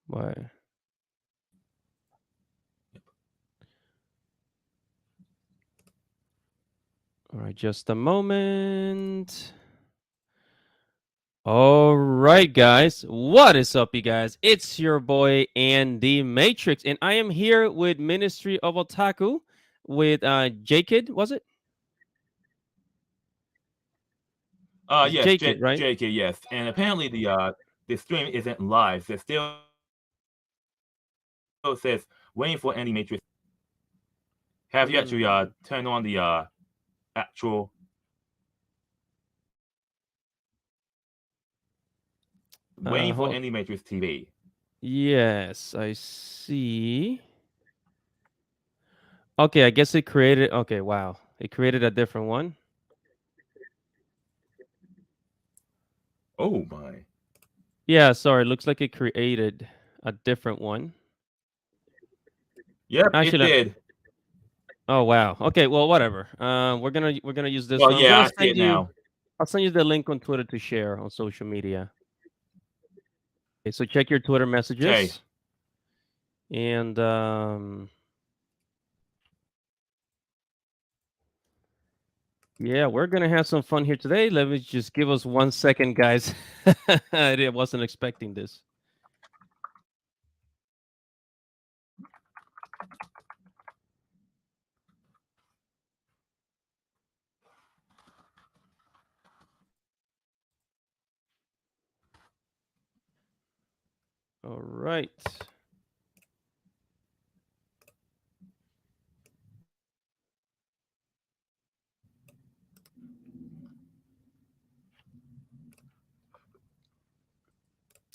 Why? All right, just a moment. All right, guys. What is up, you guys? It's your boy Andy Matrix, and I am here with Ministry of Otaku with J-Kid, was it? It's Yes, J-Kid, right? JK, yes. And apparently the stream isn't live. It still says waiting for Andy Matrix. Have you actually Mm, turned on the actual waiting for hold. Andy Matrix TV? Yes, I see. Okay, I guess it created. Okay, wow, it created a different one. Oh my. Yeah, sorry. Looks like it created a different one. Yep, it Actually, did. oh wow. Okay, well, whatever. We're gonna use this Well, one. I'm yeah, gonna I see send it you. now. I'll send you the link on Twitter to share on social media. Okay, so check your Twitter Okay. messages, and yeah, we're gonna have some fun here today. Let me just give us 1 second, guys. I wasn't expecting this. All right.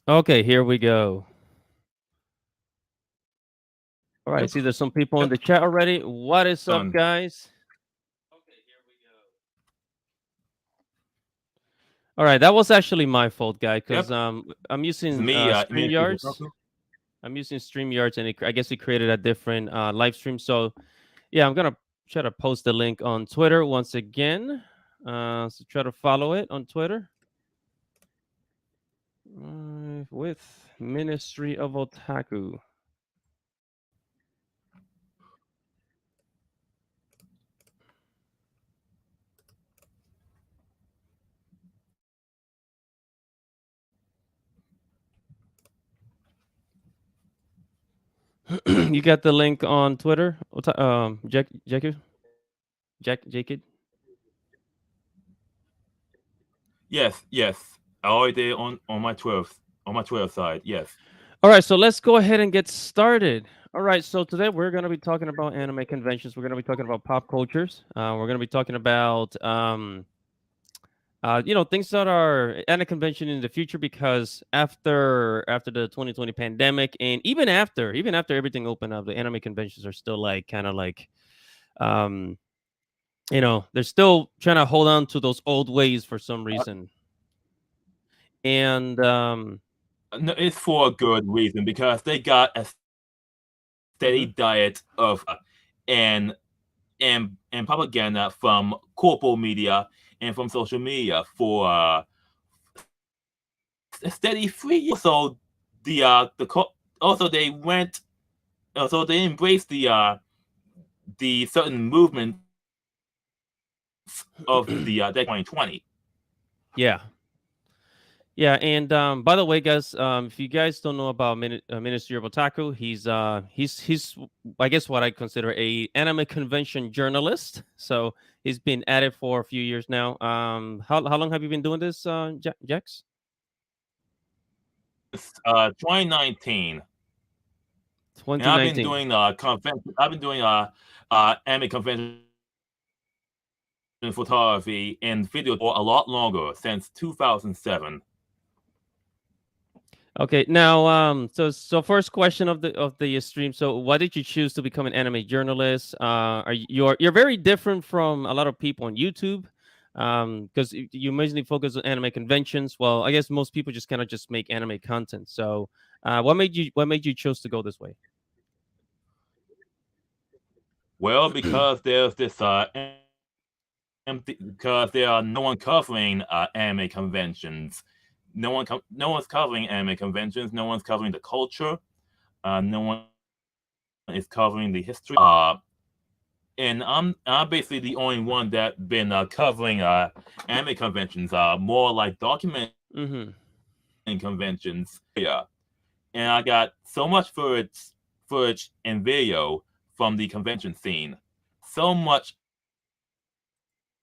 Okay, here we go. All right, I Yep. see there's some people in Yep. the chat already. What is up, Done. guys? Okay, here we go. All right, that was actually my fault, guy, because Yep. I'm It's using me, Ministry of StreamYards. Otaku. I'm using StreamYards, and I guess it created a different live stream. So yeah, I'm gonna try to post the link on Twitter once again. So try to follow it on Twitter with Ministry of Otaku. You got the link on Twitter, Jack. Yes, yes. I already did on my 12th side. Yes. All right, so let's go ahead and get started. All right, so today we're going to be talking about anime conventions. We're going to be talking about pop cultures. We're going to be talking about, things that are at a convention in the future because after the 2020 pandemic and even after everything opened up, the anime conventions are still like kind of like, um, they're still trying to hold on to those old ways for some Uh, reason. And no, it's for a good reason because they got a steady mhm. diet of and and propaganda from corporate media and from social media for a steady 3 years. Also, also they went also they embraced the certain movements of the decade 2020. Yeah. Yeah, and by the way, guys, if you guys don't know about Ministry of Otaku, he's I guess what I consider a anime convention journalist. So he's been at it for a few years now. How long have you been doing this, Jax? 2019, and I've been 2019. doing convention. I've been doing anime convention photography and video for a lot longer since 2007. Okay, now so first question of the stream. So why did you choose to become an anime journalist? You're very different from a lot of people on YouTube, because you mainly focus on anime conventions. Well, I guess most people just kind of just make anime content. So, what made you choose to go this way? Well, because there's this empty because there are no one covering anime conventions, no one's covering anime conventions. No one's covering the culture. No one is covering the history. And I'm basically the only one that been covering anime conventions, more like documenting Mm-hmm. conventions area. And I got so much footage and video from the convention scene, so much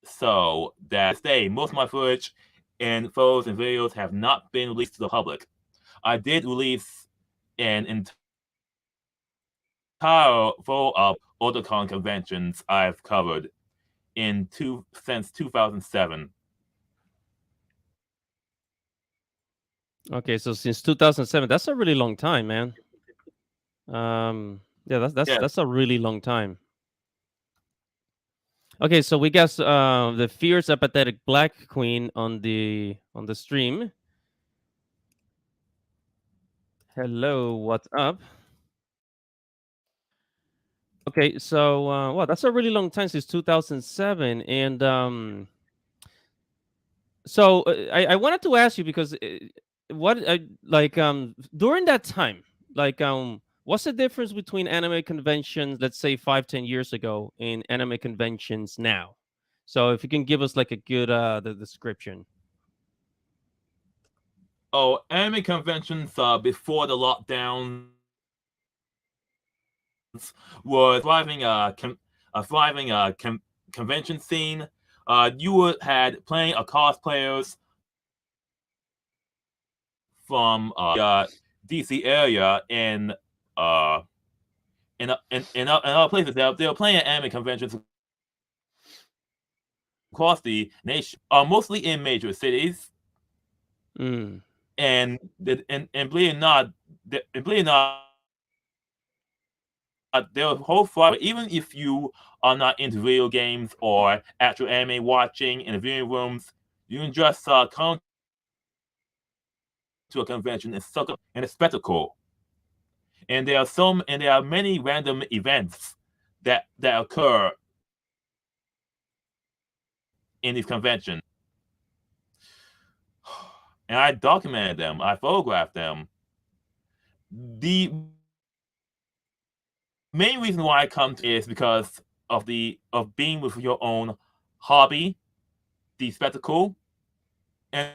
so that to this day, most of my footage and photos and videos have not been released to the public. I did release an entire full of Otakon conventions I've covered since 2007. Okay, so since 2007, that's a really long time, man. Yeah, that's Yes. a really long time. Okay, so we got the fierce apathetic black queen on the stream. Hello, what's up? Okay, so wow, that's a really long time since 2007, and so I wanted to ask you because what like during that time, like what's the difference between anime conventions, let's say 5-10 years ago, and anime conventions now? So if you can give us like a good the description. Oh, anime conventions before the lockdowns was a thriving convention scene. You would had plenty of cosplayers from DC area uh and other places. They were playing at anime conventions across the nation, mostly in major cities. Mm, And believe it or not, there was whole flood. Even if you are not into video games or actual anime watching in the viewing rooms, you can just come to a convention and suck up the spectacle and the spectacle. And there are many random events that occur in these conventions, and I documented them. I photographed them. The main reason why I come to is because of being with your own hobby, the spectacle, and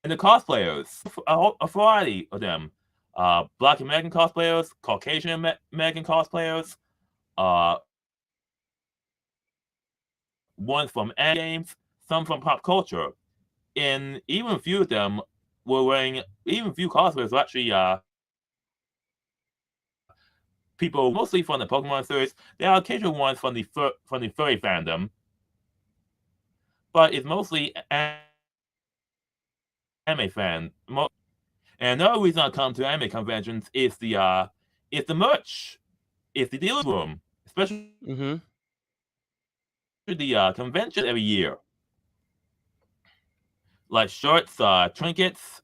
the cosplayers. A variety of them. Black American cosplayers, Caucasian American cosplayers, ones from anime games, some from pop culture, and even a few of them were wearing. Even a few cosplayers were actually people mostly from the Pokemon series. There are occasional ones from the furry fandom, but it's mostly anime fan. And another reason I come to anime conventions is the merch, it's the dealer's room, especially the convention mm-hmm. every year, like shirts, trinkets.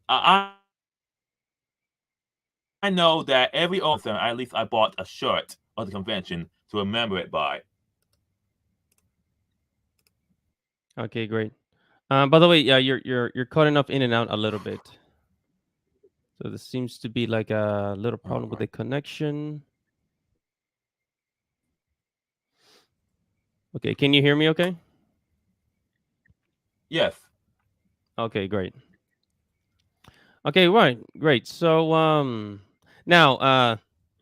I know that every Otaku convention, at least I bought a shirt of the convention to remember it by. Okay, great. By the way, yeah, you're cutting off in and out a little bit. So there seems to be like a little problem with the Alright. connection. Okay, can you hear me okay? Yes. Okay, great. Okay, right, great. So now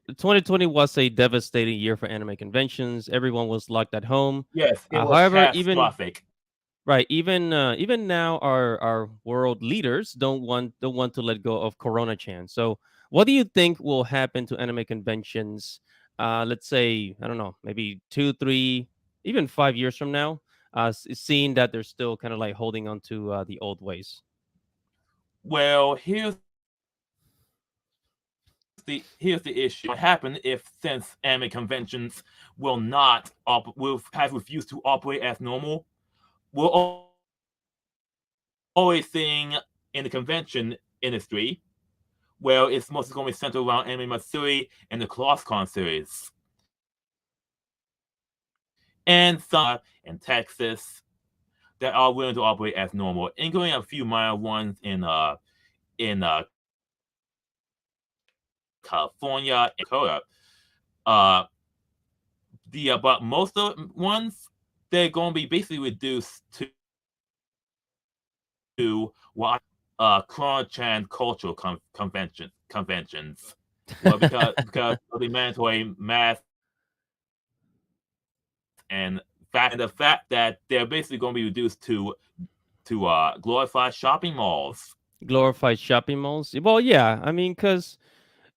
2020 was a devastating year for anime conventions. Everyone was locked at home. Yes, it was However, even catastrophic. right, even now, our world leaders don't want to let go of Corona Chan. So, what do you think will happen to anime conventions? Let's say I don't know, maybe 2, 3, even 5 years from now. Seeing that they're still kind of like holding on to the old ways. Well, here's the issue. What will happen if, since anime conventions will have refused to operate as normal? We're always seeing in the convention industry, where it's mostly going to be centered around Anime Matsuri and the CrossCon series, and some in Texas, that are willing to operate as normal, including a few minor ones in California and Dakota. Uh, but most of the ones they're going to be basically reduced to what I Chan cultural conventions. Well, because of the mandatory mask and the fact that they're basically going to be reduced to glorify shopping malls. Glorified shopping malls. Well, yeah, I mean, because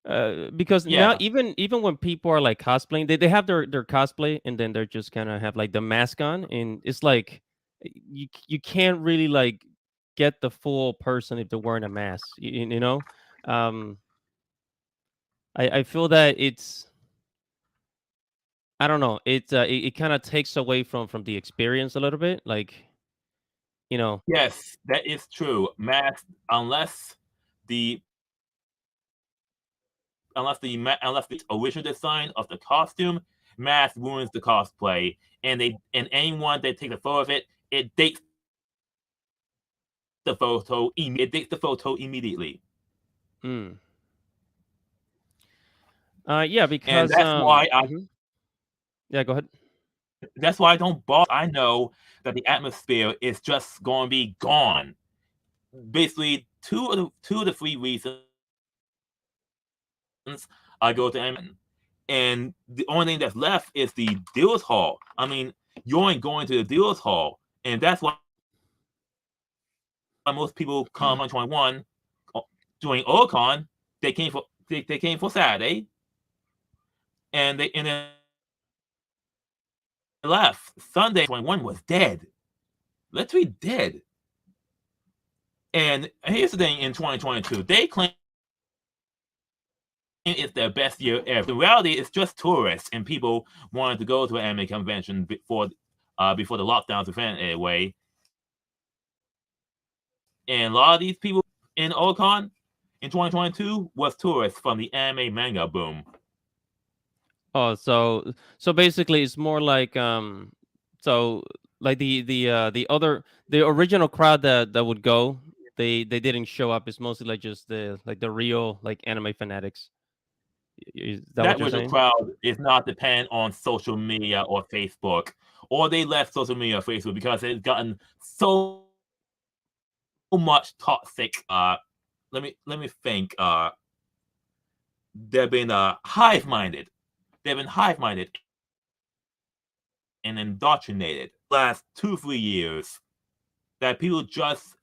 now Yeah, even when people are like cosplaying, they have their cosplay and then they're just kind of have like the mask on, and it's like you can't really like get the full person if they're wearing a mask. You know, um, I feel that it's I don't know. It kind of takes away from the experience a little bit. Like you know, yes, that is true. Masks, unless the original design of the costume, mask ruins the cosplay, and anyone that takes a photo of it, it dates the it dates the photo immediately, mm. Yeah, and because mhm. Yeah, go ahead. that's why I don't bother. I know that the atmosphere is just going to be gone. Basically, two of the three reasons I go to anime and the only thing that's left is the deals hall. I mean, you ain't going to the deals hall, and that's why most people come on 2021 during Ocon. They came for Saturday, and they left. Sunday 2021 was dead, literally dead. And here's the thing: in 2022, they claim it's their best year ever. The reality is just tourists and people wanted to go to an anime convention before the lockdowns event anyway. And a lot of these people in Okon in 2022 was tourists from the anime manga boom. Oh, so basically, it's more like so like the original crowd that would go, they didn't show up. It's mostly like just the real like anime fanatics. Is that what That you're original saying? crowd is not dependent on social media or Facebook, or they left social media or Facebook because it's gotten so much toxic. Let me think. They've been hive minded and indoctrinated for the last 2 3 years that people just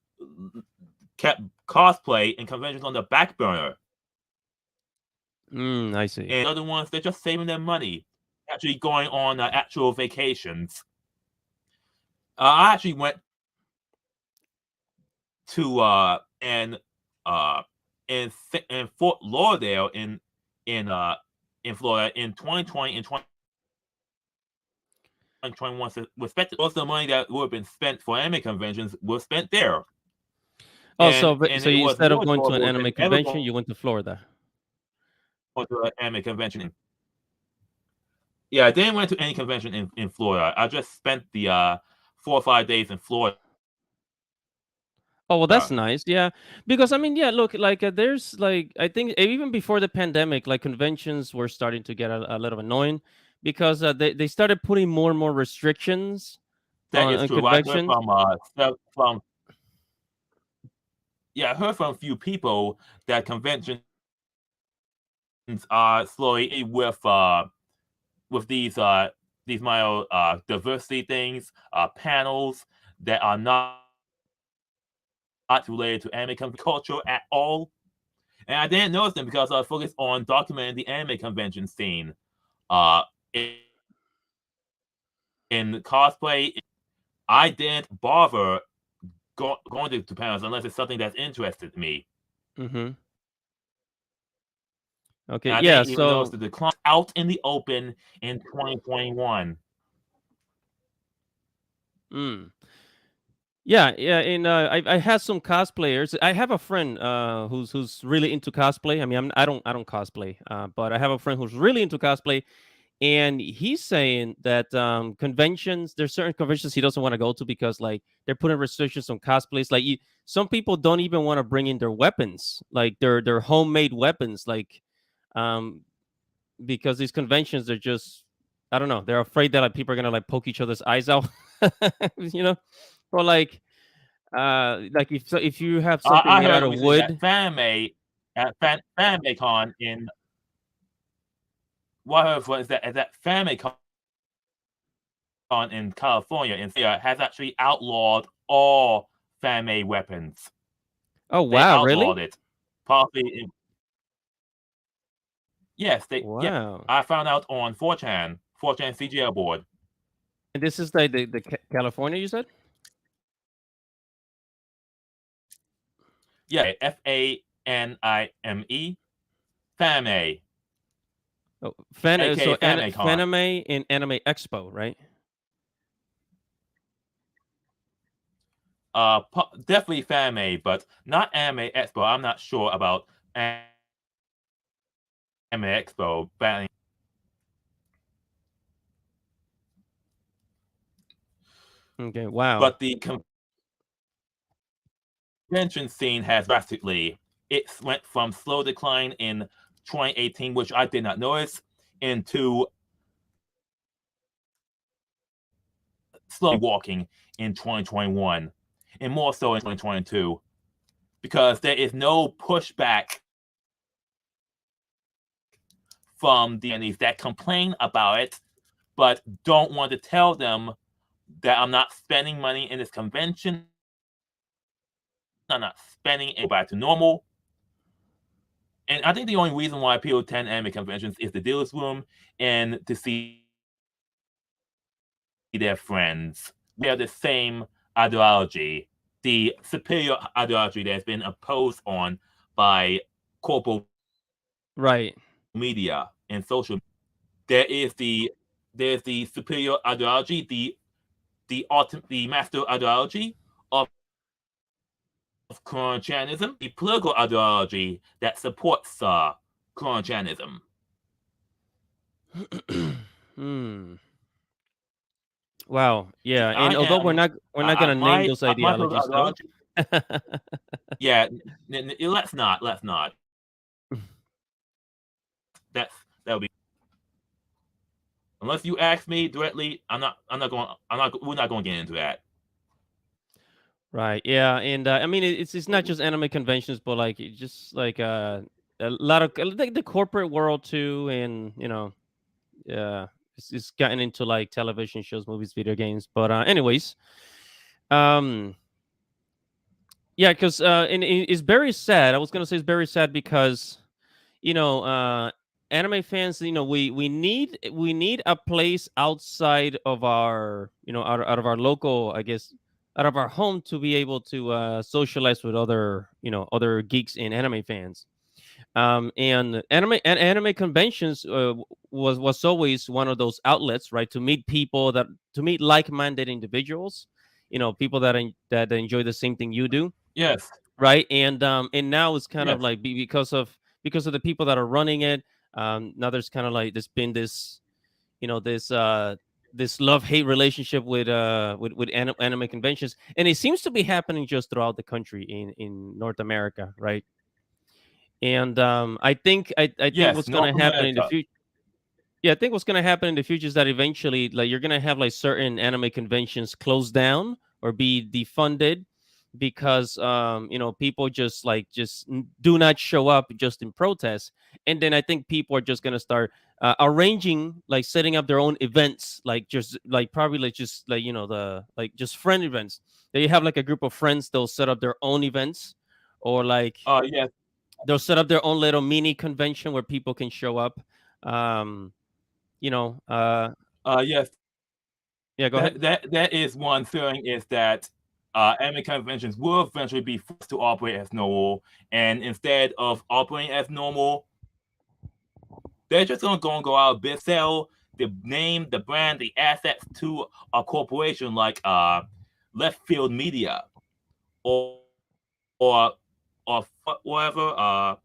kept cosplay and conventions on the back burner. I see. And the other ones, they're just saving their money, actually going on actual vacations. I actually went to in Fort Lauderdale in uh in Florida in 2020 and 2021 respectively. Most of the money that would have been spent for anime conventions was spent there, Oh, and it so was you, more instead of going enjoyable to an than anime ever convention, going you went to Florida. to an anime convention. Yeah, I didn't went to any convention in Florida. I just spent the 4 or 5 days in Florida. Oh well, that's nice. Yeah, because I mean, yeah, look, like there's like I think even before the pandemic, like conventions were starting to get a little annoying because they started putting more and more restrictions That on is true. I heard conventions. from yeah, I heard from a few people that conventions are slowly with these minor diversity things, panels that are not related to anime culture at all. And I didn't notice them because I was focused on documenting the anime convention scene uh, in cosplay in general. I didn't bother going to panels unless it's something that's interested me. Mm-hmm. And I didn't Okay. even Yeah. notice the So. decline out in the open in 2021. Mm. Yeah, yeah, and I had some cosplayers. I have a friend who's really into cosplay. I mean, I don't cosplay, but I have a friend who's really into cosplay, and he's saying that conventions, there's certain conventions he doesn't want to go to because like they're putting restrictions on cosplays. Like some people don't even want to bring in their weapons, like their homemade weapons, like um, because these conventions are just, I don't know, they're afraid that like people are gonna like poke each other's eyes out, you know, or like if you have something I made out heard of recently that wood. Fanmade Con in what I heard was that Fanmade Con in California has actually outlawed all fan-made weapons. Oh They wow, really? outlawed it. Partly, yes, yeah. Wow. I found out on 4chan CGL board. And this is like the California, you said? Yeah, FANIME, Fanmade, Oh, aka Fanmade Con. Fanime and Anime Expo, right? Definitely Fanmade, but not Anime Expo. I'm not sure about Anime Expo banning. Okay, wow. But the convention scene has drastically. It went from slow decline in 2018, which I did not notice, into slowly walking in 2021, and more so in 2022, because there is no pushback from the attendees that complain about it, but don't want to tell them that I'm not spending money in this convention. I'm not spending it back to normal. And I think the only reason why people attend anime conventions is the dealer's room and to see their friends. They are the same ideology, the superior ideology that's been opposed on by corporate Right. media and social. There is there's the superior ideology, the master ideology of colonialism, the political ideology that supports colonialism. Hmm. Wow. Yeah. I And although am we're not gonna name those my political ideologies though. ideology. Yeah, let's not. That'll be unless you ask me directly. I'm not going. I'm not. We're not going to get into that. Right. Yeah. And I mean, it's not just anime conventions, but like just like a lot of like the corporate world too, and yeah, it's gotten into like television shows, movies, video games. But anyways, um, yeah, because and it's very sad. I was gonna say it's very sad because you know, anime fans, we need a place outside of our, out of our local, I guess, out of our home to be able to socialize with other, other geeks and anime fans. And anime conventions was always one of those outlets, right, to meet people to meet like-minded individuals, people that enjoy the same thing you do, Yes, right? And now it's kind of yes, like because of the people that are running it. Now there's kind of like there's been this, this this love hate relationship with anime conventions, and it seems to be happening just throughout the country in North America, right? And I think yes. what's going North to happen in the America. future. Yeah, I think what's going to happen in the future is that eventually, like, you're going to have like certain anime conventions close down or be defunded because people just do not show up just in protest. And then I think people are just going to start arranging, like setting up their own events, like just like probably like just like the like just friend events. They have like a group of friends, they'll set up their own events, or like Yes, they'll set up their own little mini convention where people can show up. um you know uh yes. yeah, go ahead. That is one feeling is that anime conventions will eventually be forced to operate as normal, and instead of operating as normal, they're just going to go out of business, sell the name, the brand, the assets to a corporation like Left Field Media or or whatever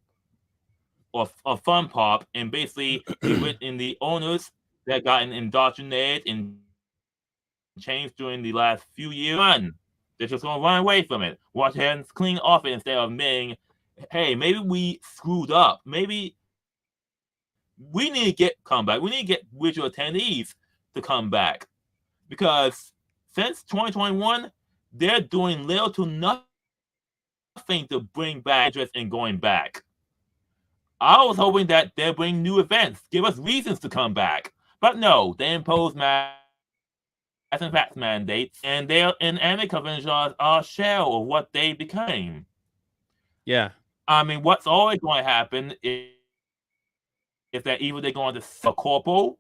or Fun Pop, and basically the owners. that gotten indoctrinated and changed during the last few years run. They're just gonna run away from it. Wash hands clean off it instead of admitting, hey, maybe we screwed up. Maybe we need to get comeback. We need to get visual attendees to come back. Because since 2021, they're doing little to nothing to bring back interest in going back. I was hoping that they'll bring new events, give us reasons to come back. But no, they impose mass and fax mandates, and anime conventions are a shell of what they became. Yeah. I mean, what's always going to happen is that either they're going to sell a corporal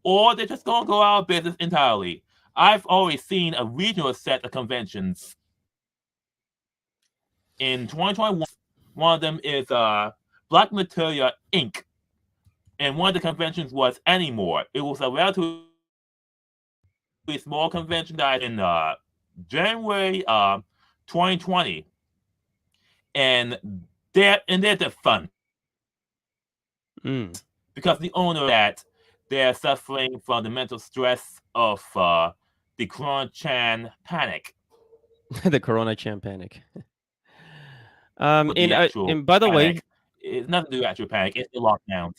or they're just going to go out of business entirely. I've already seen a regional set of conventions in 2021 that have successful. One of them is Black Materia Inc. And one of the conventions was Anymore. It was a relatively small convention that I attended in January 2020, and they're defunct because the Mm. owner that they're suffering from the mental stress of the Chan panic. The Corona Chan panic. But the And actual by the way, panic, it's nothing to do with actual panic. It's the lockdowns.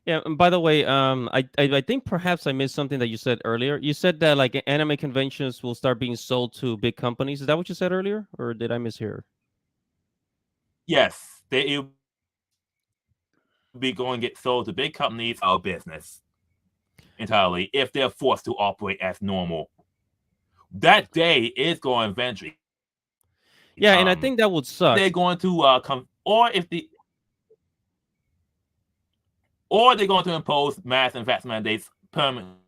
yeah. And by the way, I think perhaps I missed something that you said earlier. You said that like anime conventions will start being sold to big companies. Is that what you said earlier, or did I mishear? Yes, it'll be going to get sold to big companies out of business entirely if they're forced to operate as normal. That day is going to eventually come. Or Yeah, they're and I going think that would to suck. or they're going to impose mass and fax mandates permanently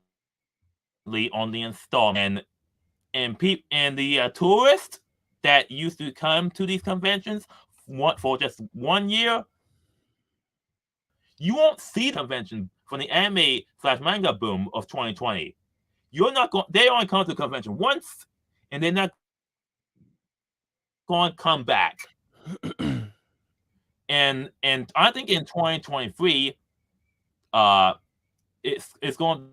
on the installment fee. And the tourists that used to come to these conventions for just 1 year, you won't see them at the convention from the anime/manga boom of 2020. You're not going. They only come to the convention once, and they're not going to come back. And I think in 2023, uh, it's going.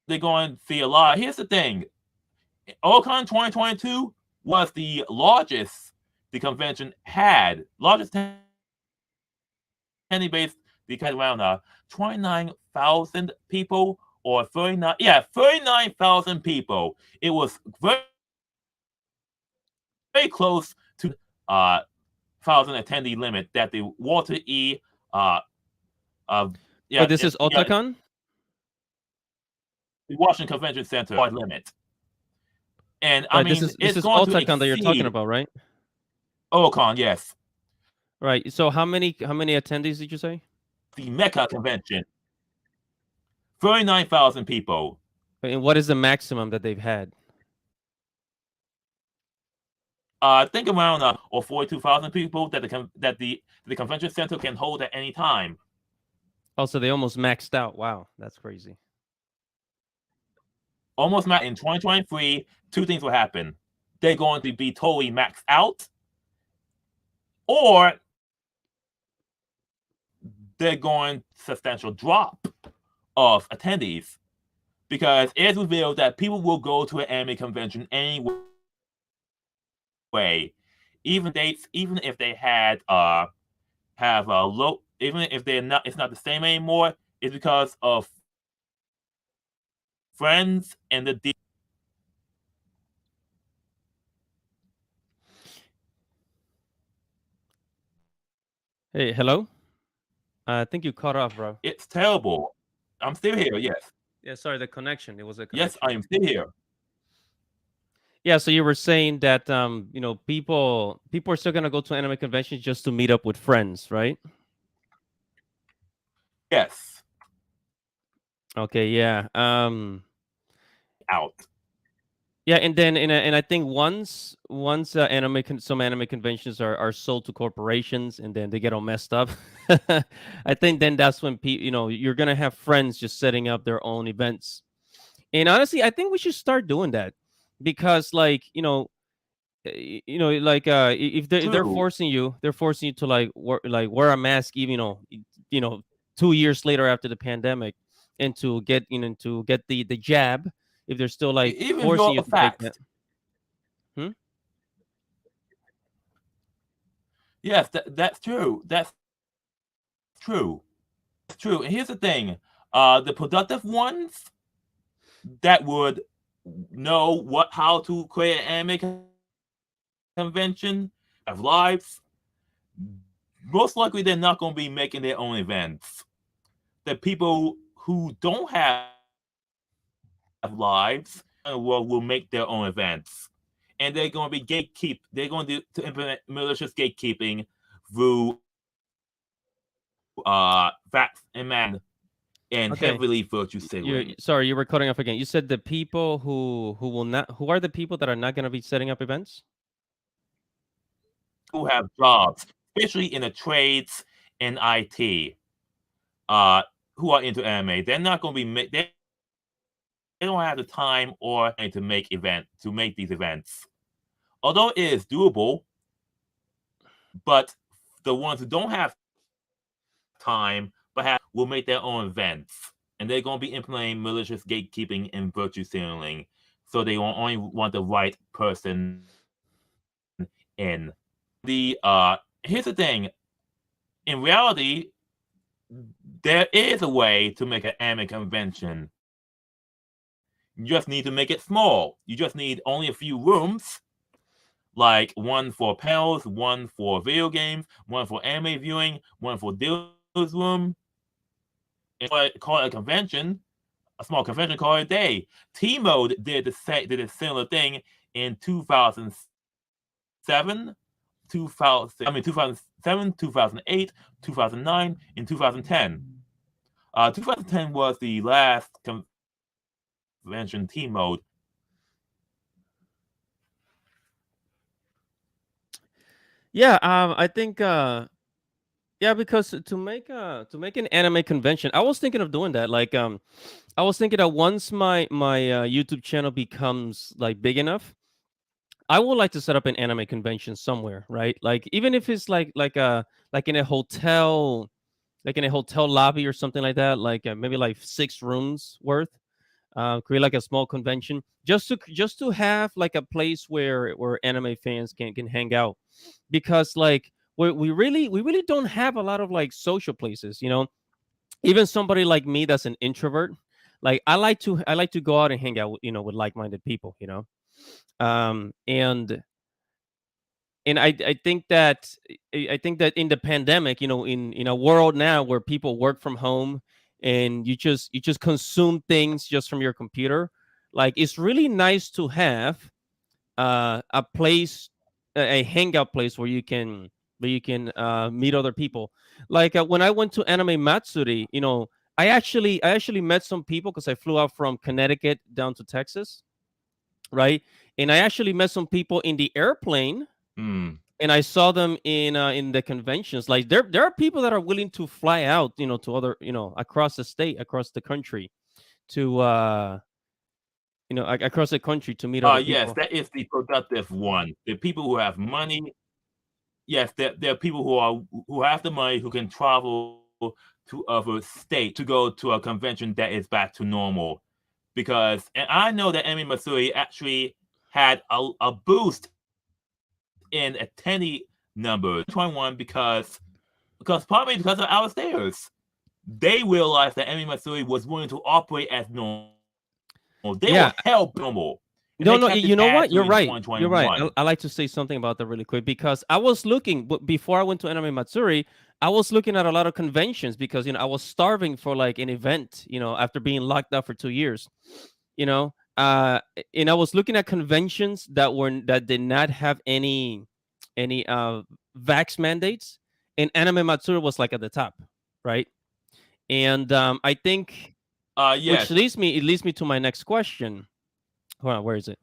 They're going to see a lot. Here's the thing: Ocon 2022 was the largest the convention had, largest attendee base because it had around 29,000 people or 39,000 people. It was very close to the 1,000 attendee limit that the Walter E. Uh, But this is Otakan, the Washington Convention Center limit. And I right? mean, This it's is going to Otakan that you're talking exceed about, right? Ocon, yes, Right. So how many attendees did you say? the Mecca Convention, 39,000 people. And what is the maximum that they've had? I think around or 42,000 people that the convention center can hold at any time. Also, they almost maxed out. Wow, that's crazy. Almost max in 2023. Two things will happen: they're going to be totally maxed out, or they're going substantial drop of attendees because it's revealed that people will go to an anime convention anyway, even if they have a low, even if it's not the same anymore, it's because of friends and the deals that they have. Hey, hello. I think you cut off, bro. It's terrible. I'm still here. Yes, Yeah, sorry, the connection. It was a yes, I connection. am still here. Yeah, so you were saying that people are still gonna go to anime conventions just to meet up with friends, right? Yes, Okay, yeah. out. Yeah, and then and I think once some anime conventions are sold to corporations and then they get all messed up. I think then that's when you're gonna have friends just setting up their own events. And honestly, I think we should start doing that because like like if they're True. forcing you to like wear a mask even you know 2 years later after the pandemic, and to get to get the jab, if they're still like Even forcing your you to take facts. that. Hmm? Yes, that's true. That's true. That's true. And here's the thing: the productive ones that would know how to create an anime convention, have lives. Most likely, they're not going to be making their own events. The people who don't have lives will make their own events, and they're going to be they're going to implement malicious gatekeeping through facts and heavily virtue Okay. signaling. You sorry, you were cutting off again. You said the people who will not who are the people that are not going to be setting up events? Who have jobs, especially in the trades and IT, who are into anime. They're not going to they don't have the time or money to make these events. Although it is doable, but the ones who don't have time but have money will make their own events. And they're going to be implementing malicious gatekeeping and virtue signaling. So they will only want the right person in. Here's the thing: in reality, there is a way to make an anime convention. You just need to make it small. You just need only a few rooms, like one for panels, one for video games, one for anime viewing, one for dealers room, and call it a convention, a small convention, call it a day. T Mode did a similar thing in 2007, 2008, 2009, and 2010. 2010 was the last convention T Mode. Yeah, I think yeah, because to make an anime convention, I was thinking of doing that. Like I was thinking that once my YouTube channel becomes like big enough, I would like to set up an anime convention somewhere, right? Like even if it's like in a hotel, like in a hotel lobby or something like that, like maybe like 6 rooms worth. Create like a small convention just to have like a place where anime fans can hang out, because like we really don't have a lot of like social places, you know. Even somebody like me that's an introvert, like I like to go out and hang out with, you know, with like-minded people, you know. um and I think that I think that in the pandemic, you know, in a world now where people work from home and you just consume things just from your computer, like it's really nice to have a place, a hangout place where you can meet other people. Like when I went to Anime Matsuri, you know, I actually met some people because I flew out from Connecticut down to Texas, right? And I actually met some people in the airplane, Hmm. and I saw them in the conventions. Like there are people that are willing to fly out, you know, to other, you know, across the state, across the country, to across the country to meet other Yes, people. that is the productive one. The people who have money. Yes, there are people who have the money who can travel to other states to go to a convention that is back to normal. Because and I know that Emi Masui actually had a boost in attendee numbers 2021 because partly because of our stairs. They realized that Emi Masui was willing to operate as normal. They were hell bent on Yeah, normal, and they kept no, it no, as you during know what? You're right. You're 2021. right. I like to say something about that really quick, because I was looking before I went to Anime Matsuri. I was looking at a lot of conventions because, you know, I was starving for like an event, you know, after being locked up for 2 years, you know. And I was looking at conventions that did not have any vax mandates, and Anime Matsuri was like at the top, right? And I think, which Yes. leads me it leads me to my next question. Hold on, where is it?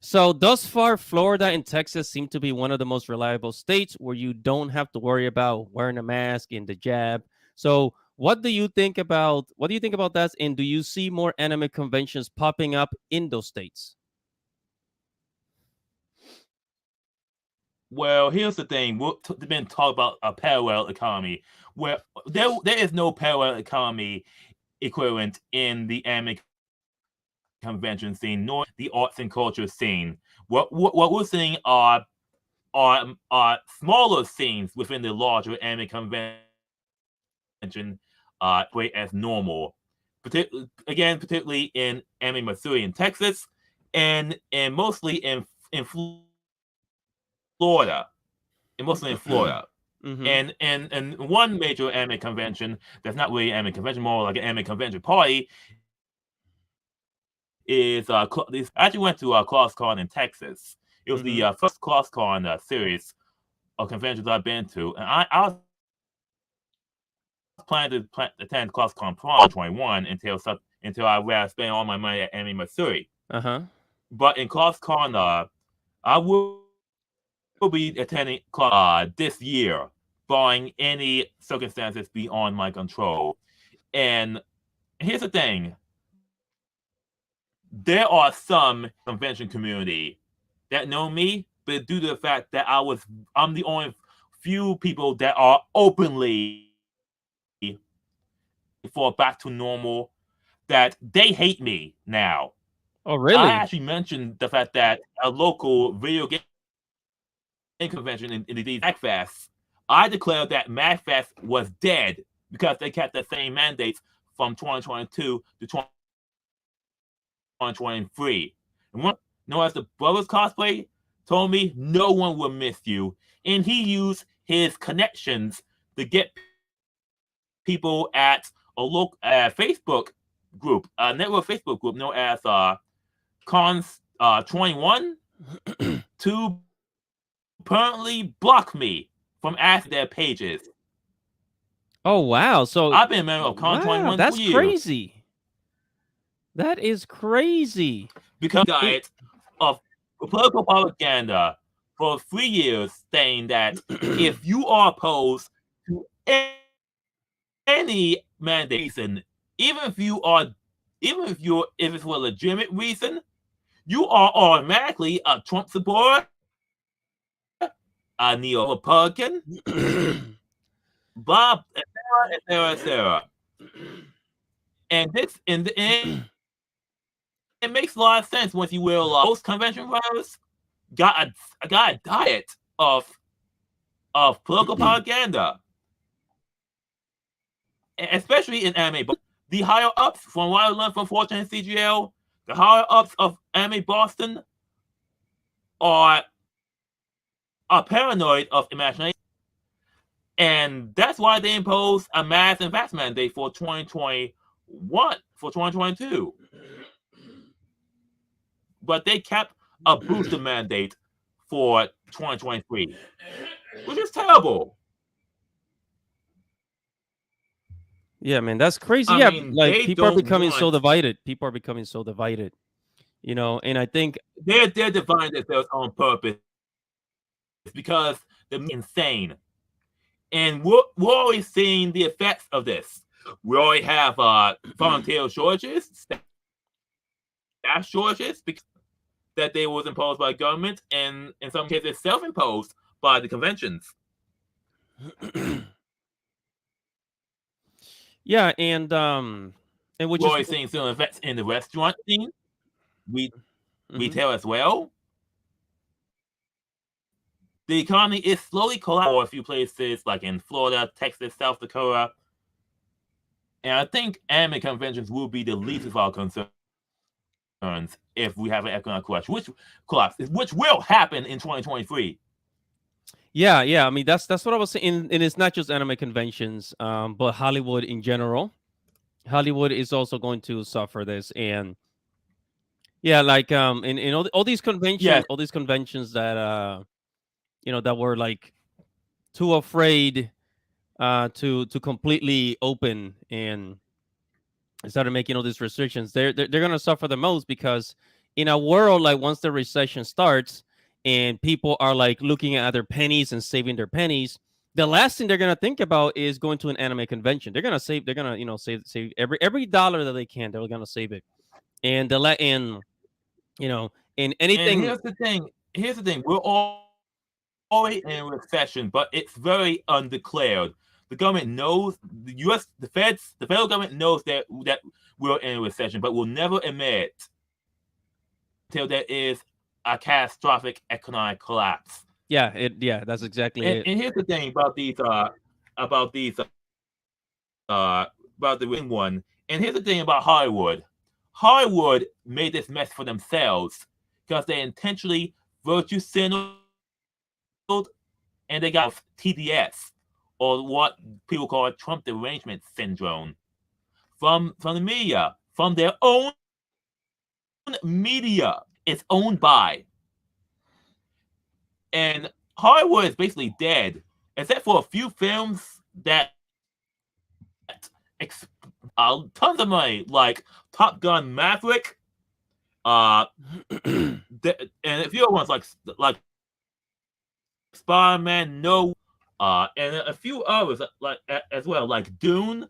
So thus far, Florida and Texas seem to be one of the most reliable states where you don't have to worry about wearing a mask and the jab. So what do you think about that? And do you see more anime conventions popping up in those states? Well, here's the thing. We've been talking about a parallel economy where there is no parallel economy equivalent in the anime convention scene, nor the arts and culture scene. What we're seeing are smaller scenes within the larger anime convention operate as normal. Particularly in anime Missouri in Texas, and mostly in Florida, and mostly in Florida. And Mm-hmm. one major anime convention that's not really an anime convention, more like an anime convention party is I actually went to CrossCon in Texas. It was the first CrossCon Mm-hmm. series of conventions I've been to, and I was planning to attend CrossCon Prom 2021 until I spent all my money at Anime Missouri. Uh-huh. But in CrossCon, I will be attending CrossCon this year, barring any circumstances beyond my control. And here's the thing: there are some in the convention community that know me, but due to the fact that I'm the only few people that are openly for back to normal, that they hate me now. Oh, I really? actually mentioned the fact that a local video game convention in the DC MagFest, I declared that MagFest was dead because they kept the same mandates from 2022 to 2023. And one known as the Brothers Cosplay told me no one will miss you, and he used his connections to get people at a local Facebook group, a network Facebook group known as Cons 21 to permanently block me from accessing their pages. Oh, wow. I've So, been a member of Con wow, 21 for that's years crazy. That is crazy. because It, diet of political propaganda for 3 years, saying that if you are opposed to any mandate reason, even if you are, if it's for a legitimate reason, you are automatically a Trump supporter, a neo Republican, blah, etc., etc., etc. And this, and it makes a lot of sense once you realize most convention runners got a diet of political propaganda, especially in anime. The higher ups, from what I learned from Fortune and CGL, the higher ups of anime Boston are paranoid of imagination, and that's why they imposed a mass and vax mandate for 2021, for 2022. But they kept a booster mandate for 2023, which is terrible. yeah, man, that's crazy. I Yeah, mean, like they people are don't becoming so want divided. People are becoming so divided, and I think, they're dividing themselves on purpose because the media is insane. And we're always seeing the effects of this. We already have volunteer shortages, staff shortages, because that they was imposed by government, and in some cases self-imposed by the conventions. yeah, and We're which is, already seeing similar effects in the restaurant scene, we mhm. retail as well. The economy is slowly collapsing for a few places like in Florida, Texas, South Dakota, and I think anime conventions will be the least of our concerns if we have an economic collapse, which will happen in 2023. Yeah, yeah. I mean, that's what I was saying, and it's not just anime conventions, but Hollywood in general. Hollywood is also going to suffer this, and yeah, like in Yes, all these conventions that that were like too afraid to completely open and started making all these restrictions. They're gonna suffer the most because in a world like once the recession starts and people are like looking at their pennies and saving their pennies, the last thing they're gonna think about is going to an anime convention. They're gonna save. They're gonna save every dollar that they can. They're gonna save it. And the let in you know in and anything. here's the thing. We're already seeing already in recession, but it's very undeclared. The government knows the federal government knows that we're in a recession, but will never admit until there is a catastrophic economic collapse. Yeah, that's exactly it. And here's the thing about these about the recent one. And here's the thing about Hollywood. Hollywood made this mess for themselves because they intentionally virtue signaled and they got TDS, or what people call Trump derangement syndrome, from the media, from their own media. It's owned by. And Hollywood is basically dead, except for a few films that tons of money, like Top Gun Maverick, uh, and a few other ones like Spider-Man No Way, and a few others as well, like Dune,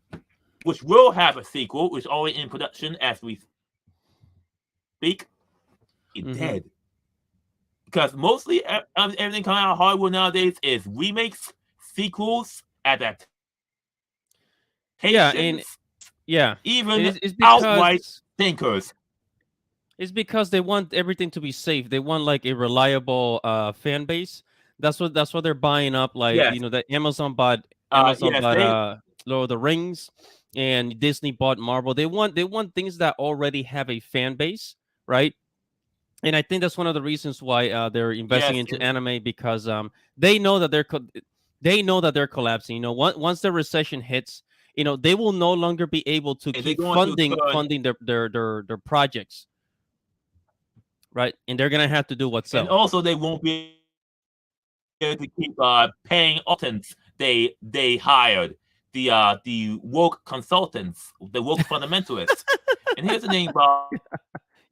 which will have a sequel, which is already in production as we speak. Dead. Hmm. Because mostly everything coming out of Hollywood nowadays is remakes, sequels, adaptations, Yeah, and even yeah, it's outright because thinkers. they want everything to be safe. They want like a reliable fan base. That's what they're buying up. Like, Yes, that Amazon yes, bought they Lord of the Rings, and Disney bought Marvel. They want things that already have a fan base, right? And I think that's one of the reasons why they're investing yes, into anime, because they know that they know that they're collapsing. Once the recession hits, they will no longer be able to and they're keep going to turn, funding their projects, right? And they're gonna have to do what and sell. also they won't be able to keep paying all the consultants they hired, the woke consultants, the woke fundamentalists. And here's the thing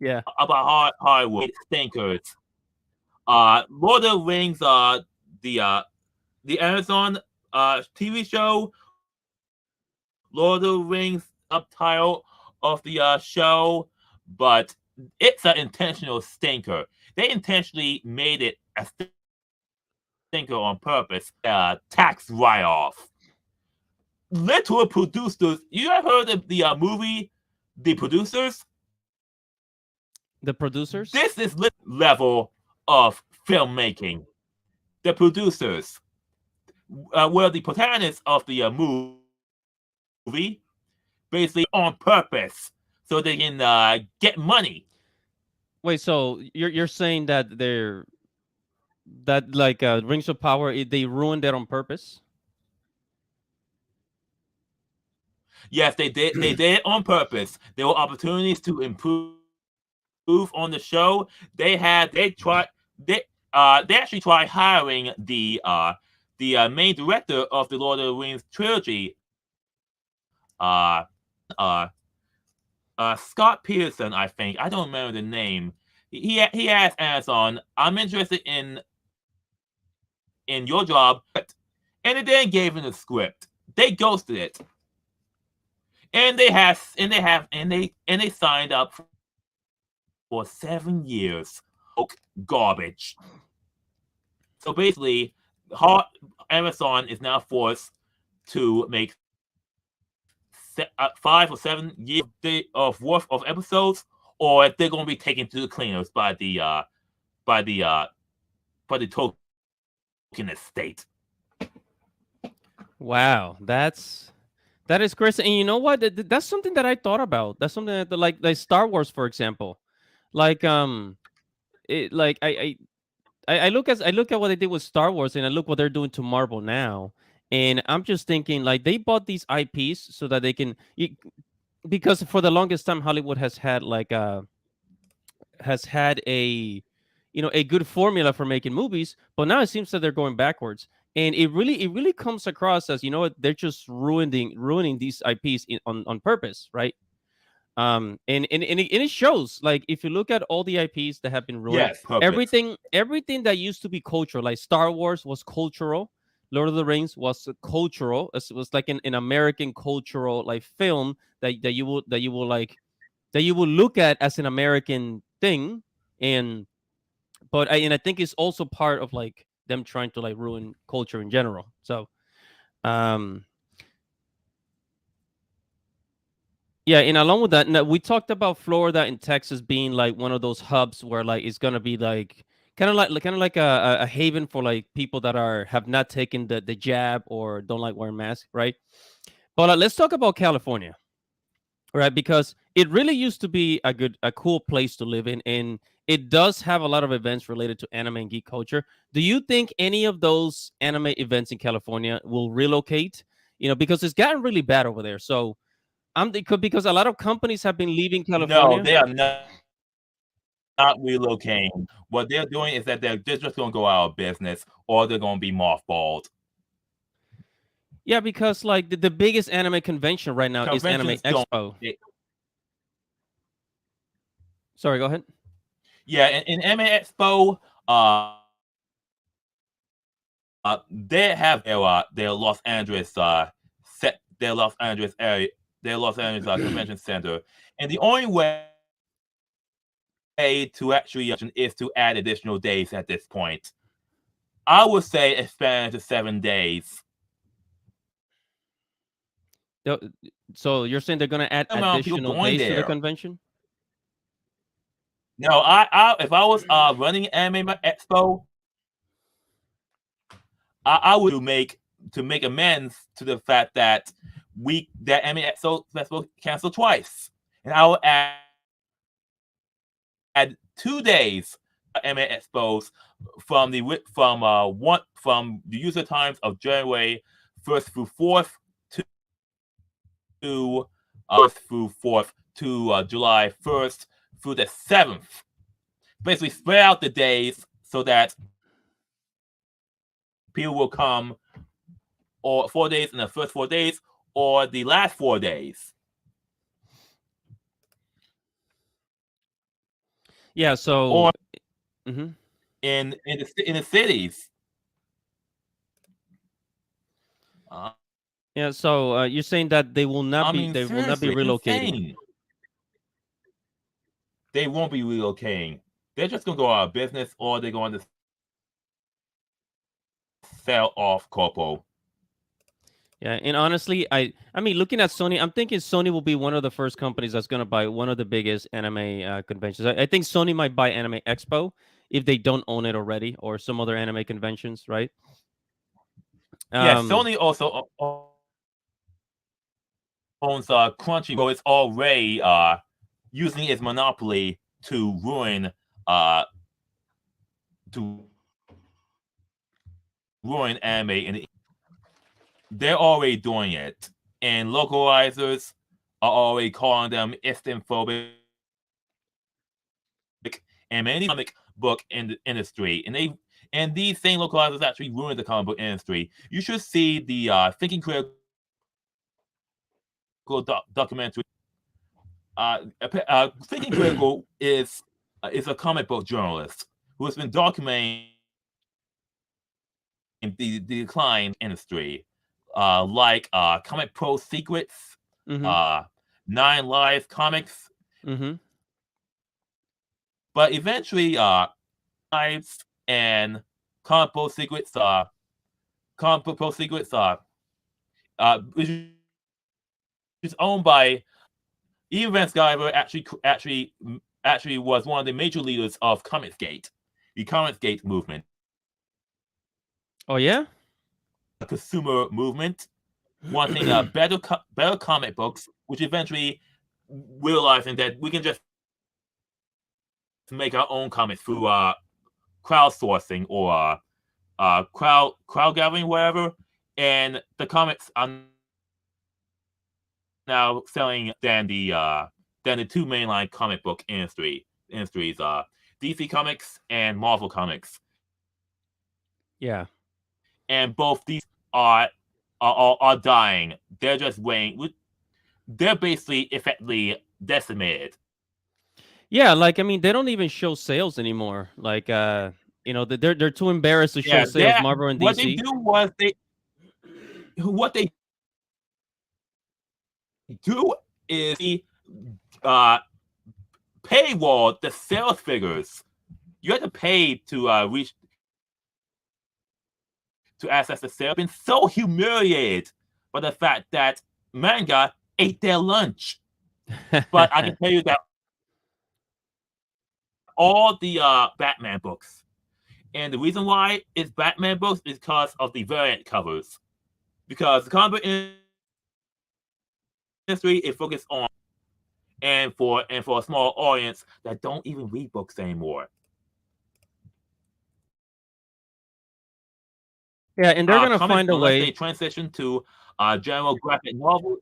Yeah. about Hollywood stinkers. Lord of the Rings, the Amazon TV show, Lord of the Rings subtitle of the show, but it's an intentional stinker. They intentionally made it a stinker on purpose. Tax write off. Literal producers. You ever heard of the movie The Producers? The This producers. is level of filmmaking. The producers, were the protagonists of the movie, basically on purpose so they can get money. Wait, so you're saying that like Rings of Power, they ruined it on purpose? Yes, they did. They did it on purpose. There were opportunities to improve on the show. They actually tried hiring the main director of the Lord of the Rings trilogy, Scott Pearson, I think. I don't remember the name. He asked Amazon, "I'm interested in your job," and they then gave him the script. They ghosted it, and they signed up for 7 years of woke garbage. So basically, Amazon is now forced to make 5 or 7 years of worth of episodes, or they're going to be taken to the cleaners by the uh, by the token estate. Wow, that is crazy. And you know what? That's something that I thought about. That's something that, like Star Wars, for example. Like like I look at what they did with Star Wars, and I look what they're doing to Marvel now, and I'm just thinking like they bought these IPs so that they can, because for the longest time Hollywood has had a good formula for making movies, but now it seems that they're going backwards, and it really comes across as, they're just ruining these IPs on purpose, right? And it shows, like, if you look at all the IPs that have been ruined, Yes, purpose. everything that used to be cultural, like Star Wars was cultural, Lord of the Rings was cultural, it was like an American cultural like film that you will look at as an American thing. And I think it's also part of like them trying to like ruin culture in general. So um yeah, and along with that, now, we talked about Florida and Texas being like one of those hubs where like it's gonna be like kind of like a haven for like people that are have not taken the jab or don't like wearing masks, right? But let's talk about California, right? Because it really used to be a cool place to live in, and it does have a lot of events related to anime and geek culture. Do you think any of those anime events in California will relocate? You know, because it's gotten really bad over there. So because a lot of companies have been leaving No, California. they are not relocating. What they're doing is that they're just going to go out of business or they're going to be mothballed. Yeah, because like the biggest anime convention right now is Anime Conventions don't. Expo. Sorry, go ahead. Yeah, in Anime Expo, they have their Los Angeles their Los Angeles area, their Los Angeles convention center, and the only way to actually is to add additional days at this point. I would say expand to 7 days. They'll- So you're saying they're gonna add Amount of people additional going days to the there. convention? No, if I was running Anime Expo, I would to make amends to the fact that that Anime Expo festival canceled twice, and I will add 2 days Anime Expos from the user times of January 1st through 4th to July 1st through the 7th. Basically, spread out the days so that people will come or 4 days in the first 4 days or the last 4 days. Yeah. So. Or Mhm. in the cities. Yeah. So you're saying that I mean, they will not be seriously, relocating. insane. They won't be relocating. They're just going to go out of business or they're going to sell off Corpo. Yeah, and honestly, I mean, looking at Sony, I'm thinking Sony will be one of the first companies that's gonna buy one of the biggest anime conventions. I think Sony might buy Anime Expo if they don't own it already, or some other anime conventions, right? Yeah, Um, Sony also owns Crunchyroll. It's already using its monopoly to uh ruin anime, and they're already doing it. And localizers are already calling them Islamophobic, and many comic book industry, and these same localizers actually ruined the comic book industry. You should see the Thinking Critical documentary. Thinking Critical is a comic book journalist who has been documenting the decline in comic book industry, like Comic Pro Secrets, mm-hmm, uh, Nine Lives Comics, mm-hmm. but eventually, Lives and Comic Pro Secrets, which is owned by Ian Van Sciver, actually was one of the major leaders of Comicsgate, the Comicsgate movement, Oh yeah. consumer movement, wanting better comic books, which eventually realizing that we can just make our own comics through crowdsourcing or crowd gathering, whatever. And the comics are now selling better than the two mainline comic book industries, DC Comics and Marvel Comics, Yeah. and both these are are dying. They're just weighing. They're basically effectively decimated. Yeah, like I mean, they don't even show sales anymore. Like they're too embarrassed to show Yeah, sales. Marvel and what they DC. do was what they do is they uh, paywall the sales figures. You have to pay to reach to access the sale been so humiliated by the fact that manga ate their lunch. But I can tell you that all the Batman books, and the reason why it's Batman books is because of the variant covers. Because the comic book industry is focused on and for a small audience that don't even read books anymore. Yeah, and they're gonna Comics, find a unless they way. transition to general graphic novel.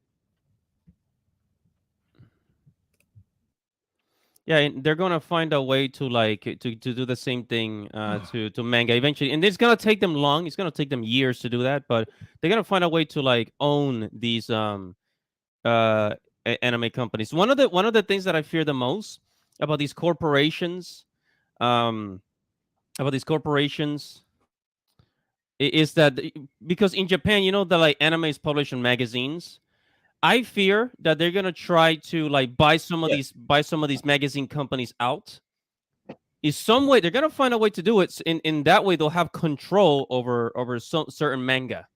Yeah, and they're gonna find a way to like to do the same thing to manga eventually, and it's gonna take them long. It's gonna take them years to do that, but they're gonna find a way to like own these uh anime companies. One of the things that I fear the most about these corporations, um, about these corporations, is that because in Japan, the like anime is published in magazines. I fear that they're gonna try to like Yes, buy some of these magazine companies out. Is some way they're gonna find a way to do it. In that way, they'll have control over some certain manga,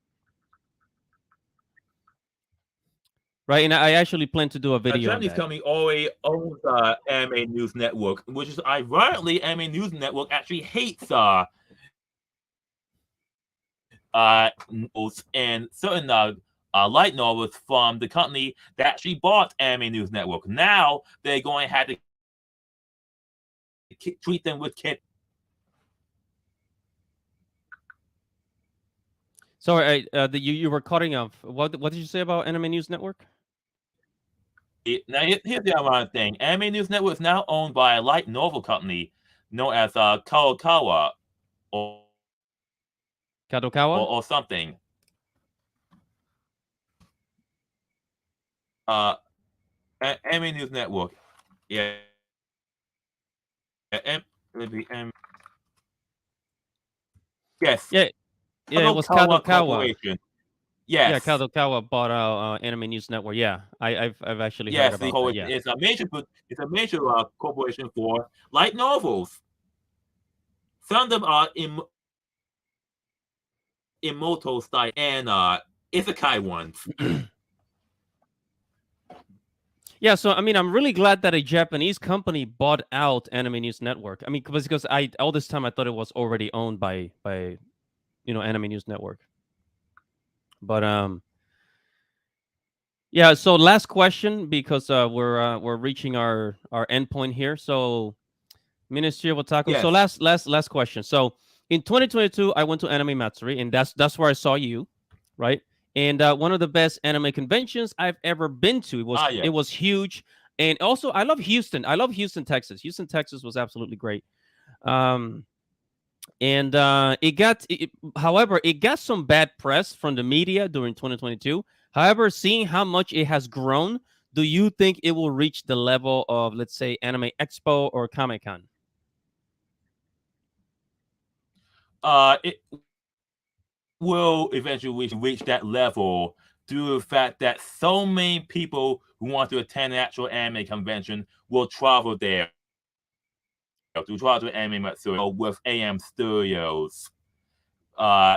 right? And I actually plan to do a a video on Japanese that. company already owns Anime News Network, which is ironically Anime News Network actually hates novels and certain light novels from the company that actually bought Anime News Network. Now they're going to have to treat them with care. Sorry, you were cutting off. What did you say about Anime News Network? Now, here's the ironic thing: Anime News Network is now owned by a light novel company known as Kadokawa Kadokawa? or something. Uh, Anime News Network. Yeah, it'd be yes, Yeah, yeah, it was Kadokawa Kadokawa. Corporation. Yeah, Yes, Kadokawa bought out Anime News Network. Yeah, I've actually heard yes, the about that. corporation Yeah. is a major corporation for light novels. Some of them are immortal style and isekai ones. Yeah, so I mean, I'm really glad that a Japanese company bought out Anime News Network. I mean, because I all this time I thought it was already owned by Anime News Network. But yeah. So last question because we're reaching our endpoint here. So Ministry of Otaku. So Yes. last question. So in 2022, I went to Anime Matsuri, and that's where I saw you, right? And one of the best anime conventions I've ever been to. It was Ah, it yes. was huge, and also I love Houston. I love Houston, Texas. Houston, Texas was absolutely great. Um, and however, it got some bad press from the media during 2022. However, seeing how much it has grown, do you think it will reach the level of, let's say, Anime Expo or Comic Con? It will eventually reach that level due to the fact that so many people who want to attend an actual anime convention will travel there to travel to Anime Matsuri with AM Studios, uh,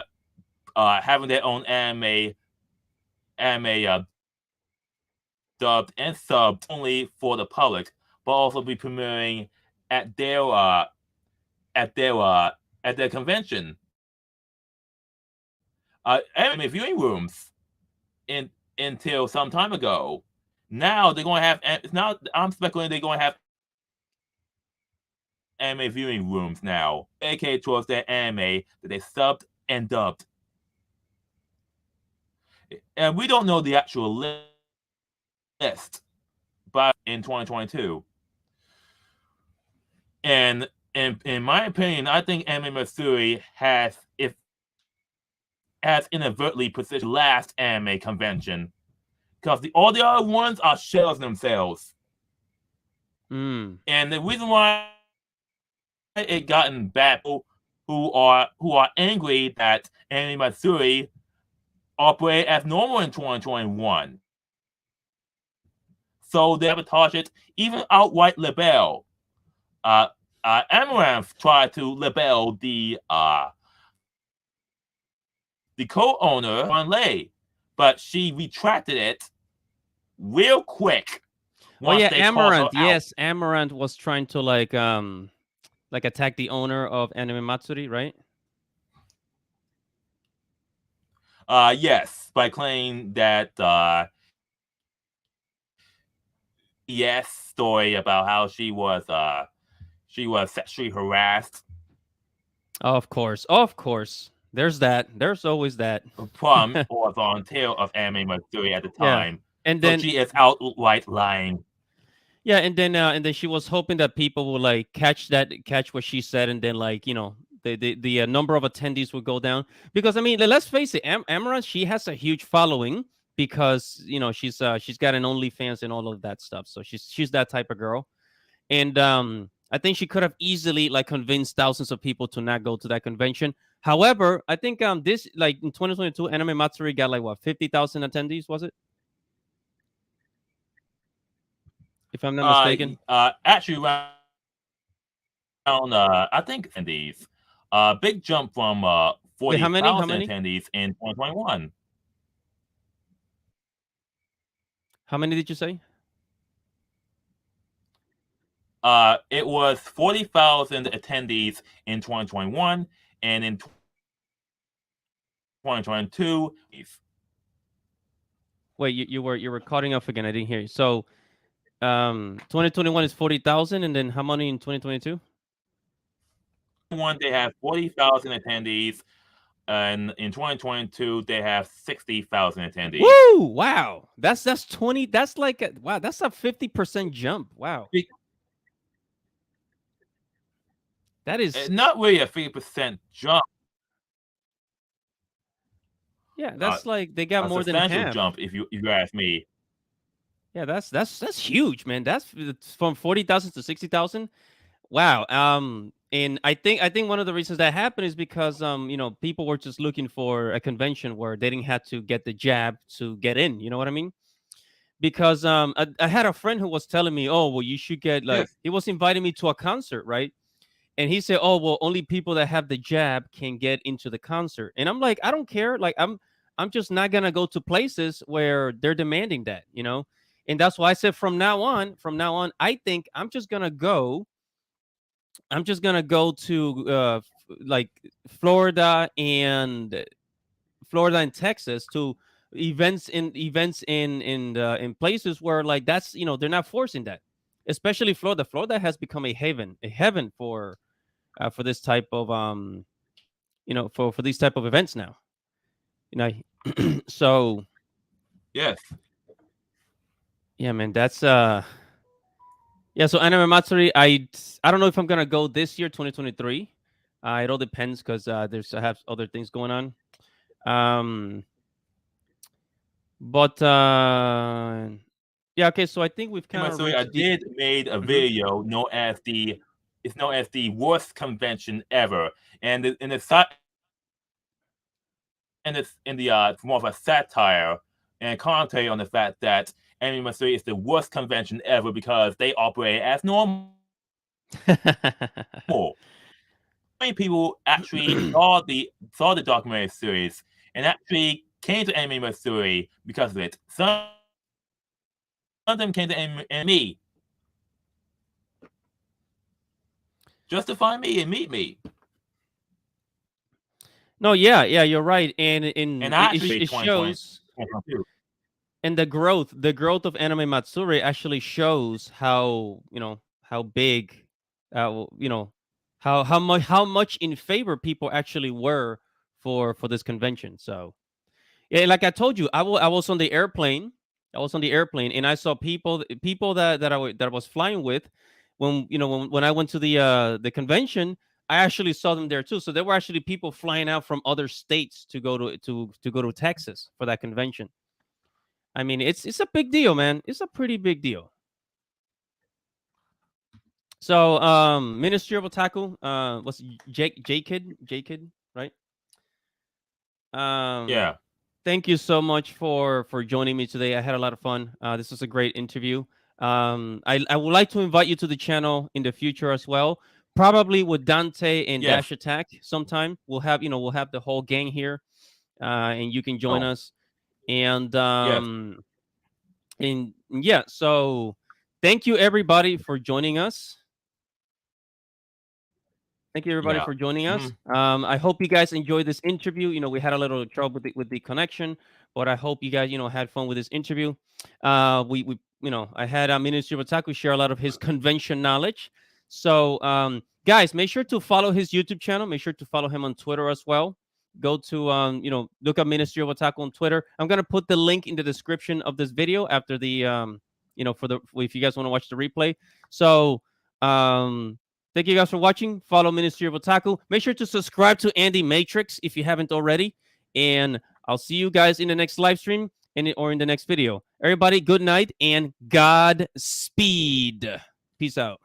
having their own anime dubbed and subbed only for the public, but also be premiering at their at their uh, at their convention. Anime viewing rooms in until some time ago. Now they're going to have. Now I'm speculating they're going to have anime viewing rooms now, dedicated towards their anime that they subbed and dubbed. And we don't know the actual list by in 2022. And in my opinion, I think Anime Matsuri has inadvertently positioned last anime convention because all the other ones are shells themselves. Mm. And the reason why it gotten bad people who are angry that Anime Matsuri operate as normal in 2021. So they sabotage it, even outright libel. Uh, Amaranth tried to libel the the co-owner on Lay, but she retracted it real quick Oh once yeah, they called her Amaranth. out. Yes, Amaranth was trying to like attack the owner of Anime Matsuri, right? Yes, by claiming that yes story about how she was sexually harassed Of course, of course. There's that. There's always that. from or volunteer of Anime Matsuri at the Yeah, time. and So then she is outright lying. yeah, and then she was hoping that people would like catch what she said, and then like the number of attendees would go down because I mean let's face it, Amaranth, she has a huge following because she's got an OnlyFans and all of that stuff, so she's that type of girl. And I think she could have easily like convinced thousands of people to not go to that convention. However, I think this like in 2022, Anime Matsuri got like what 50,000 attendees, was it? If I'm not mistaken. Actually, around I think attendees, big jump from Wait, how many? How 40,000 many? attendees in 2021. How many did you say? It was 40,000 attendees in 2021, and in 2022, Wait, you were cutting off again. I didn't hear you. So 2021 is 40,000, and then how many in 2022? one they have 40,000 attendees, and in 2022 they have 60,000 attendees. Woo! Wow, that's 20. That's like wow, that's a 50% jump. Wow, that is Not really a 50% jump, yeah. That's like they got a more than substantial half. jump if you ask me. Yeah, that's huge, man. That's it's from 40,000 to 60,000. Wow. And I think one of the reasons that happened is because people were just looking for a convention where they didn't have to get the jab to get in. You know what I mean? Because I had a friend who was telling me, oh well, you should get like Yes, he was inviting me to a concert, right? And he said, oh well, only people that have the jab can get into the concert. And I'm like, I don't care. Like I'm just not gonna go to places where they're demanding that, you know. And that's why I said from now on, I think I'm just gonna go to like Florida and Texas to events in places where like that's they're not forcing that. Especially Florida. Florida has become a heaven for this type of for these type of events now. You know, so yes. yeah, man, that's yeah. So Anime Matsuri, I don't know if I'm gonna go this year, 2023. It all depends because I have other things going on. Um, but yeah, okay. So I think we've kind of Sorry, I reached the. did made a Mhm. video known as the worst convention ever, and in the more of a satire and commentary on the fact that Anime Matsuri is the worst convention ever because they operate as normal. Many people actually saw the documentary series and actually came to Anime Matsuri because of it. Some of them came to me just to find me and meet me. No, yeah, yeah, you're right, and And in I actually it 2020, shows. 2022. And the growth of Anime Matsuri actually shows how how big, you know, how much in favor people actually were for this convention. So yeah, like I told you, I was on the airplane. I was on the airplane, and I saw people that I was flying with when when I went to the convention. I actually saw them there too. So there were actually people flying out from other states to go to go to Texas for that convention. I mean, it's a big deal, man. It's a pretty big deal. So, Ministry of Otaku, what's J Kid, right? Um, Yeah. thank you so much for joining me today. I had a lot of fun. This was a great interview. I would like to invite you to the channel in the future as well. Probably with Dante and Yes. Dash Attack sometime. We'll have the whole gang here and you can join Oh, us. And yes. and yeah, so thank you everybody for joining us. Thank you everybody Yeah. for joining us. Mhm. I hope you guys enjoyed this interview. We had a little trouble with the connection, but I hope you guys had fun with this interview. We I had Ministry of Otaku share a lot of his convention knowledge. So guys, make sure to follow his YouTube channel. Make sure to follow him on Twitter as well. Go to look up Ministry of Otaku on Twitter. I'm gonna put the link in the description of this video after the for the if you guys want to watch the replay. So thank you guys for watching. Follow Ministry of Otaku. Make sure to subscribe to Andy Matrix if you haven't already. And I'll see you guys in the next live stream or in the next video. Everybody, good night and Godspeed. Peace out.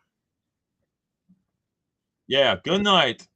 Yeah. Good night.